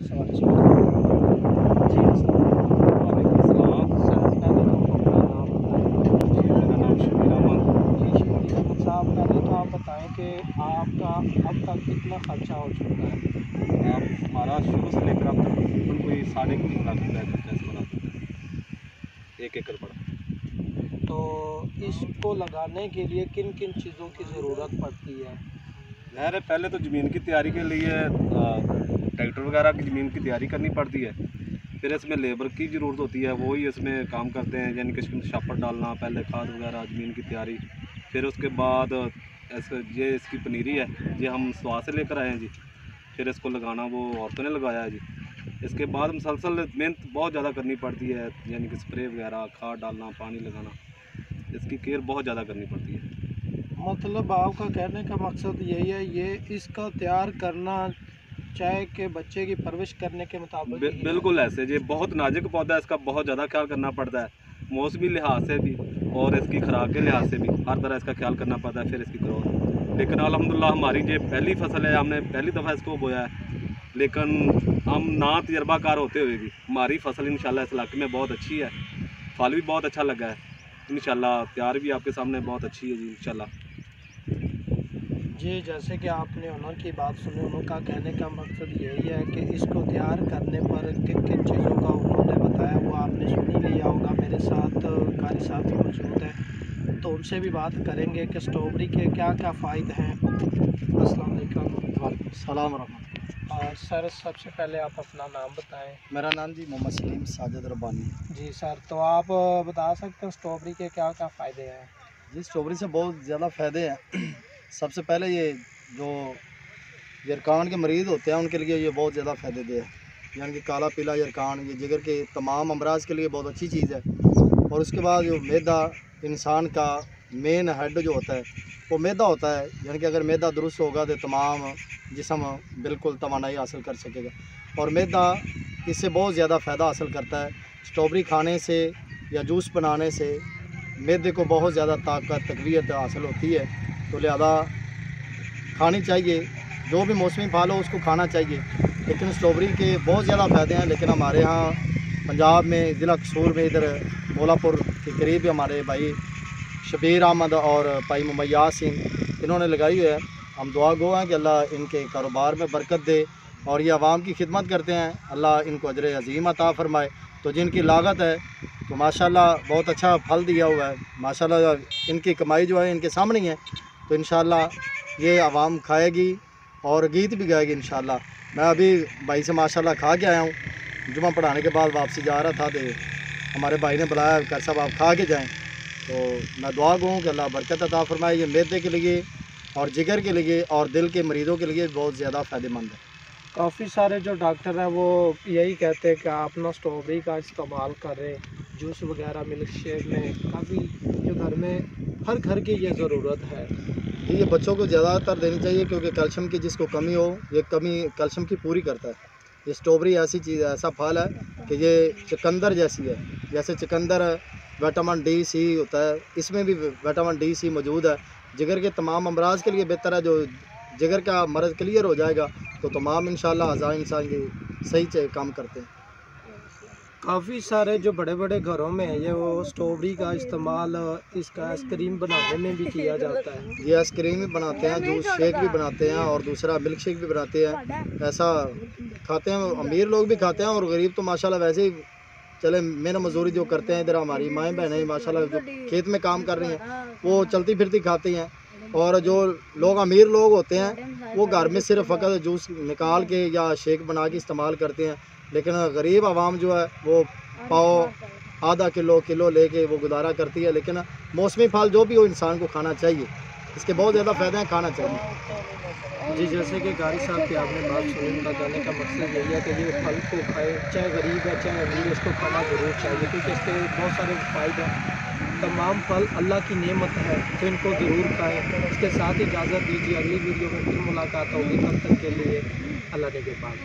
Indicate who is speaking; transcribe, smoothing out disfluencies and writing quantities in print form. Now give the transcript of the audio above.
Speaker 1: सवाल जी
Speaker 2: वालेकुम अस्सलाम।
Speaker 1: सर, पहले तो अपना नाम बताएं।
Speaker 2: जी, मेरा नाम शबीर अहमद।
Speaker 1: जी शबीर अहमद साहब, पहले तो आप बताएं कि आपका अब तक कितना खर्चा हो चुका है।
Speaker 2: आप हमारा शुरू से लेकर अब तक तकरीबन कोई 3.5 लाख रुपये खर्चा इसमें आ चुका है 1 एकड़ पर।
Speaker 1: तो इसको लगाने के लिए किन किन चीज़ों की ज़रूरत पड़ती है।
Speaker 2: ज़ाहिर है पहले तो ज़मीन की तैयारी के लिए ट्रैक्टर वगैरह की ज़मीन की तैयारी करनी पड़ती है। फिर इसमें लेबर की ज़रूरत होती है, वो ही इसमें काम करते हैं, यानी कि इसमें शापर डालना, पहले खाद वगैरह, ज़मीन की तैयारी। फिर उसके बाद ये इसकी पनीरी है, ये हम स्वाद से लेकर आए हैं जी। फिर इसको लगाना वो औरतों ने लगाया है जी। इसके बाद मुसलसल मेहनत बहुत ज़्यादा करनी पड़ती है, यानी कि स्प्रे वगैरह, खाद डालना, पानी लगाना, इसकी केयर बहुत ज़्यादा करनी पड़ती है।
Speaker 1: मतलब आपका कहने का मकसद यही है, ये इसका तैयार करना चाहे कि बच्चे की परवरिश करने के मुताबिक ही है।
Speaker 2: बिल्कुल ऐसे, ये बहुत नाजुक पौधा है, इसका बहुत ज़्यादा ख्याल करना पड़ता है, मौसमी लिहाज से भी और इसकी खुराक के लिहाज से भी, हर तरह इसका ख्याल करना पड़ता है। फिर इसकी ग्रोथ, लेकिन अल्हम्दुलिल्लाह हमारी ये पहली फसल है, हमने पहली दफ़ा इसको बोया है। लेकिन हम ना तजर्बाकार होते हुए भी हमारी फसल इंशाल्लाह इस इलाके में बहुत अच्छी है, फल भी बहुत अच्छा लगा है इंशाल्लाह, तैयार भी आपके सामने बहुत अच्छी है जी इंशाल्लाह।
Speaker 1: जी, जैसे कि आपने उन्होंने की बात सुनी, उनका कहने का मकसद यही है कि इसको तैयार करने पर किन किन चीज़ों का उन्होंने बताया वो आपने सुन ही लिया होगा। मेरे साथ कारी साहब भी मौजूद हैं, तो उनसे भी बात करेंगे कि स्ट्रॉबेरी के क्या क्या फ़ायदे हैं। अस्सलाम वालेकुम।
Speaker 3: वालेकुम सलाम रहमतुल्लाह।
Speaker 1: और सर, सबसे पहले आप अपना नाम बताएं।
Speaker 3: मेरा नाम जी मोहम्मद सलीम साजिद रब्बानी।
Speaker 1: जी सर, तो आप बता सकते हैं स्ट्रॉबेरी के क्या क्या फ़ायदे हैं।
Speaker 3: जी स्ट्रॉबेरी से बहुत ज़्यादा फ़ायदे हैं। सबसे पहले ये जो यरकान के मरीज़ होते हैं उनके लिए ये बहुत ज़्यादा फ़ायदे दे है, यानी कि काला पीला यरकान, ये जिगर के तमाम अमराज के लिए बहुत अच्छी चीज़ है। और उसके बाद जो मैदा, इंसान का मेन हेड जो होता है वो मैदा होता है, यानी कि अगर मैदा दुरुस्त होगा तो तमाम जिस्म बिल्कुल तवानाई हासिल कर सकेगा। और मैदा इससे बहुत ज़्यादा फ़ायदा हासिल करता है। स्ट्रॉबेरी खाने से या जूस बनाने से मैदे को बहुत ज़्यादा ताकत तक़वियत हासिल होती है, तो लिहाजा खानी चाहिए। जो भी मौसमी फल हो उसको खाना चाहिए। लेकिन स्ट्रॉबेरी के बहुत ज़्यादा फ़ायदे हैं। लेकिन हमारे यहाँ पंजाब में ज़िला कसूर में इधर मौलापुर के करीब हमारे भाई शबीर अहमद और भाई मुमैयाज सिंह इन्होंने लगाई हुई है। हम दुआ गो हैं कि अल्लाह इनके कारोबार में बरकत दे और ये आवाम की खिदमत करते हैं, अल्लाह इनको अजर अज़ीम अता फ़रमाए। तो जिनकी लागत है तो माशाल्लाह बहुत अच्छा फल दिया हुआ है, माशाल्लाह इनकी कमाई जो है इनके सामने ही है। तो इंशाल्लाह ये आवाम खाएगी और गीत भी गाएगी इंशाल्लाह। मैं अभी भाई से माशाल्लाह खा के आया हूँ, जुमा पढ़ाने के बाद वापसी जा रहा था तो हमारे भाई ने बुलाया, कर साहब आप खा के जाएँ। तो मैं दुआ गो हूँ कि अल्लाह बरकत अता फ़रमाए। ये मैदे के लिए और जिगर के लिए और दिल के मरीज़ों के लिए बहुत ज़्यादा फ़ायदेमंद है।
Speaker 1: काफ़ी सारे जो डॉक्टर हैं वो यही कहते हैं कि आप ना स्ट्रॉबेरी का इस्तेमाल करें जूस वगैरह, मिल्क शेक में। काफ़ी जो घर में हर घर की ये ज़रूरत है।
Speaker 3: जी ये बच्चों को ज़्यादातर देनी चाहिए क्योंकि कैल्शियम की जिसको कमी हो ये कमी कैल्शियम की पूरी करता है। ये स्ट्रॉबेरी ऐसी चीज़ है, ऐसा फल है कि ये चुकंदर जैसी है। जैसे चुकंदर विटामिन डी सी होता है, इसमें भी विटामिन डी सी मौजूद है। जिगर के तमाम अमराज के लिए बेहतर है। जो जिगर का मर्ज़ क्लियर हो जाएगा तो तमाम इंशाल्लाह अज़ा इंसान की सही से काम करते हैं।
Speaker 1: काफ़ी सारे जो बड़े बड़े घरों में है ये वो स्ट्रॉबेरी का इस्तेमाल इसका आइसक्रीम बनाने में भी किया जाता है।
Speaker 3: ये आइसक्रीम भी बनाते हैं, जूस शेक भी बनाते हैं और दूसरा मिल्क शेक भी बनाते हैं। ऐसा खाते हैं, अमीर लोग भी खाते हैं और गरीब तो माशाल्लाह वैसे ही चले मेहनत मजदूरी जो करते हैं। इधर हमारी माएँ बहनें माशाल्लाह जो खेत में काम कर रही हैं वो चलती फिरती खाती हैं। और जो लोग अमीर लोग होते हैं वो घर में सिर्फ फ़कत जूस निकाल के या शेक बना के इस्तेमाल करते हैं। लेकिन गरीब आवाम जो है वो पाव आधा किलो लेके वो गुजारा करती है। लेकिन मौसमी फल जो भी हो इंसान को खाना चाहिए, इसके बहुत ज़्यादा फ़ायदे हैं, खाना चाहिए।
Speaker 1: जी, जैसे कि गारी साहब की आपने बात सुनी, उनका कहने का मकसद यही है कि ये फल को खाए, चाहे गरीब है चाहे अमीर, इसको खाना ज़रूर चाहिए क्योंकि इसके बहुत सारे फ़ायदे हैं। तमाम फल अल्लाह की नेमत है तो इनको ज़रूर खाएँ। इसके साथ ही इजाज़त दीजिए, अगली वीडियो में फिर मुलाकात होगी, तब तक के लिए अल्लाह के पास।